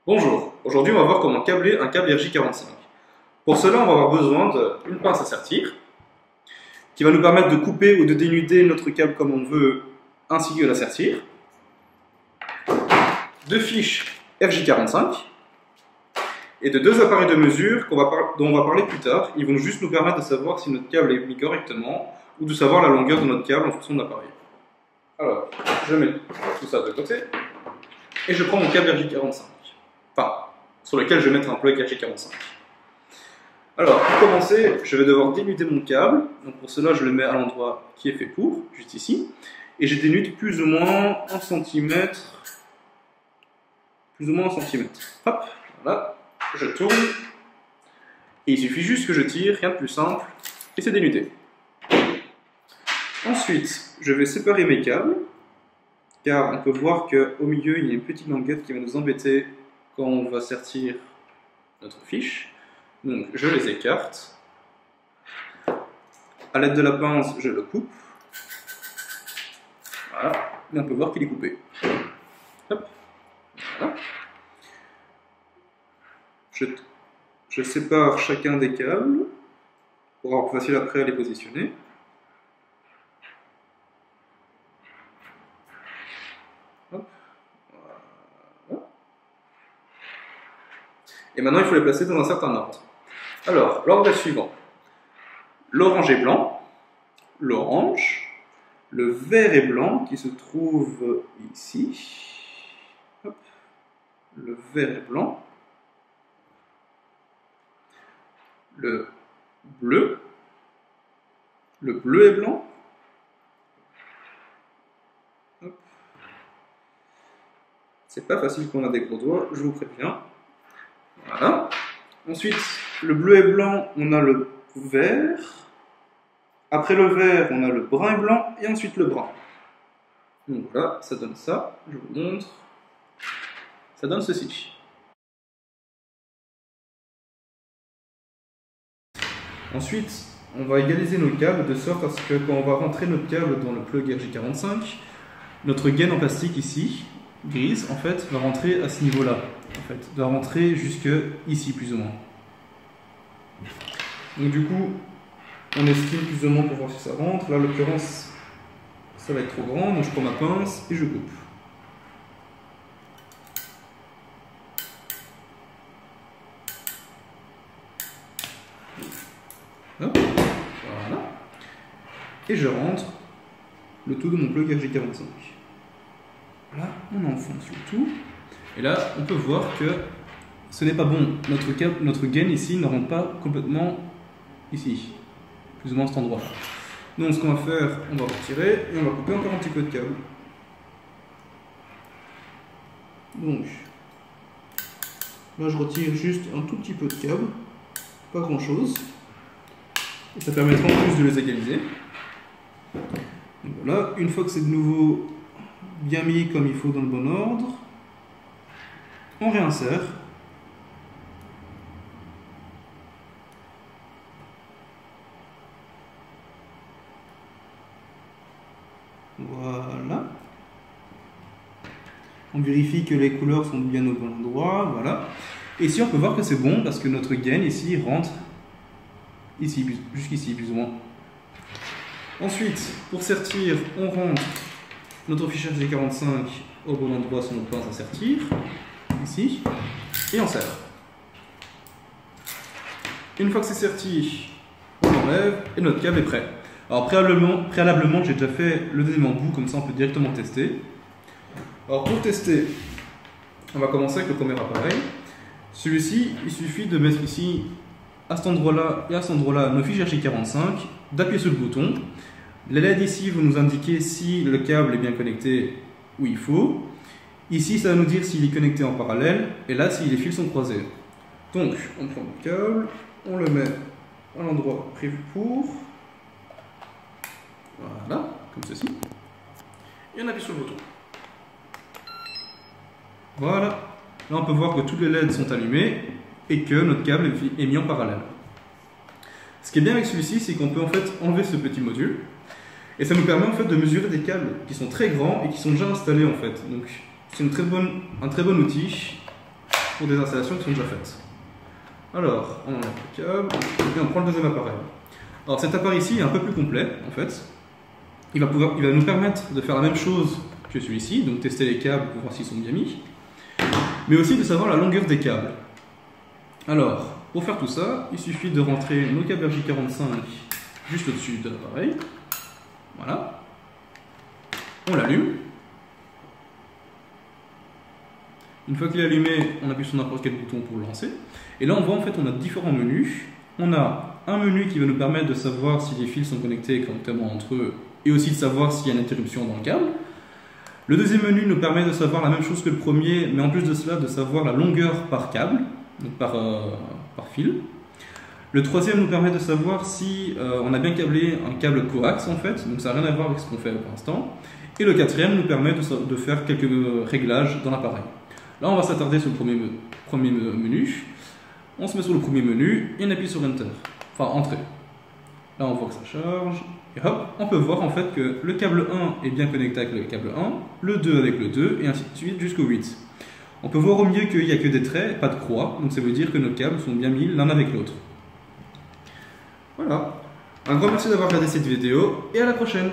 Bonjour, aujourd'hui on va voir comment câbler un câble RJ45. Pour cela on va avoir besoin d'une pince à sertir qui va nous permettre de couper ou de dénuder notre câble comme on veut ainsi que l'assertir. Deux fiches RJ45 et de deux appareils de mesure dont on va parler plus tard. Ils vont juste nous permettre de savoir si notre câble est mis correctement ou de savoir la longueur de notre câble en fonction de l'appareil. Alors, je mets tout ça de côté et je prends mon câble RJ45. Enfin, sur lequel je vais mettre un plug RJ45. Alors, pour commencer, je vais devoir dénuder mon câble. Donc pour cela, je le mets à l'endroit qui est fait pour, juste ici. Et je dénude plus ou moins 1 cm. Plus ou moins 1 cm. Hop, voilà. Je tourne. Et il suffit juste que je tire, rien de plus simple. Et c'est dénudé. Ensuite, je vais séparer mes câbles. Car on peut voir qu'au milieu, il y a une petite languette qui va nous embêter quand on va sertir notre fiche. Donc je les écarte. À l'aide de la pince, je le coupe. Voilà. Et on peut voir qu'il est coupé. Hop. Voilà. Je sépare chacun des câbles pour avoir plus facile après à les positionner. Hop. Voilà. Et maintenant, il faut les placer dans un certain ordre. Alors, l'ordre est suivant. L'orange est blanc, l'orange, le vert est blanc qui se trouve ici. Hop. Le vert est blanc, le bleu est blanc. C'est pas facile quand on a des gros doigts, je vous préviens. Voilà. Ensuite, le bleu et blanc, on a le vert. Après le vert, on a le brun et blanc, et ensuite le brun. Donc voilà, ça donne ça. Je vous montre. Ça donne ceci. Ensuite, on va égaliser nos câbles de sorte à ce que quand on va rentrer notre câble dans le plug RJ45, notre gaine en plastique ici, grise, en fait, va rentrer à ce niveau-là. En fait, va rentrer jusque ici, plus ou moins. Donc du coup, on estime plus ou moins pour voir si ça rentre. Là, en l'occurrence, ça va être trop grand, donc je prends ma pince et je coupe. Hop, voilà. Et je rentre le tout de mon plug RJ45. Là, on enfonce le tout. Et là, on peut voir que ce n'est pas bon. Notre gaine ici ne rentre pas complètement ici. Plus ou moins à cet endroit. Donc, ce qu'on va faire, on va retirer et on va couper encore un petit peu de câble. Donc, là, je retire juste un tout petit peu de câble. Pas grand chose. Et ça permettra en plus de les égaliser. Donc voilà, une fois que c'est de nouveau bien mis comme il faut dans le bon ordre, on réinsère. Voilà. On vérifie que les couleurs sont bien au bon endroit, voilà. Et ici on peut voir que c'est bon parce que notre gaine ici rentre ici, jusqu'ici plus ou moins. Ensuite, pour sertir, on rentre notre fiche RJ45 au bon endroit sur notre pince à sertir, ici, et on serre. Une fois que c'est serti, on enlève et notre câble est prêt. Alors préalablement j'ai déjà fait le deuxième embout, comme ça on peut directement tester. Alors pour tester, on va commencer avec le premier appareil. Celui-ci, il suffit de mettre ici, à cet endroit-là et à cet endroit-là, nos fiches RJ45, d'appuyer sur le bouton. Les LED ici vont nous indiquer si le câble est bien connecté où il faut. Ici, ça va nous dire s'il est connecté en parallèle, et là, si les fils sont croisés. Donc, on prend le câble, on le met à l'endroit prévu pour. Voilà, comme ceci. Et on appuie sur le bouton. Voilà. Là, on peut voir que tous les LED sont allumés et que notre câble est mis en parallèle. Ce qui est bien avec celui-ci, c'est qu'on peut en fait enlever ce petit module. Et ça nous permet en fait de mesurer des câbles qui sont très grands et qui sont déjà installés en fait. Donc c'est un très bon outil pour des installations qui sont déjà faites. Alors, on enlève le câble et on prend le deuxième appareil. Alors cet appareil ici est un peu plus complet en fait. Il va nous permettre de faire la même chose que celui-ci, donc tester les câbles pour voir s'ils sont bien mis, mais aussi de savoir la longueur des câbles. Alors, pour faire tout ça, il suffit de rentrer nos câbles RJ45 juste au-dessus de l'appareil. Voilà. On l'allume. Une fois qu'il est allumé, on appuie sur n'importe quel bouton pour le lancer. Et là, on voit en fait, on a différents menus. On a un menu qui va nous permettre de savoir si les fils sont connectés correctement entre eux et aussi de savoir s'il y a une interruption dans le câble. Le deuxième menu nous permet de savoir la même chose que le premier, mais en plus de cela, de savoir la longueur par câble, donc par fil. Le troisième nous permet de savoir si on a bien câblé un câble coax en fait, donc ça n'a rien à voir avec ce qu'on fait pour l'instant. Et le quatrième nous permet de faire quelques réglages dans l'appareil. Là, on va s'attarder sur le premier menu. On se met sur le premier menu et on appuie sur Enter, enfin Entrée. Là, on voit que ça charge. Et hop, on peut voir en fait que le câble 1 est bien connecté avec le câble 1, le 2 avec le 2, et ainsi de suite jusqu'au 8. On peut voir au milieu qu'il n'y a que des traits, pas de croix, donc ça veut dire que nos câbles sont bien mis l'un avec l'autre. Voilà. Un grand merci d'avoir regardé cette vidéo, et à la prochaine!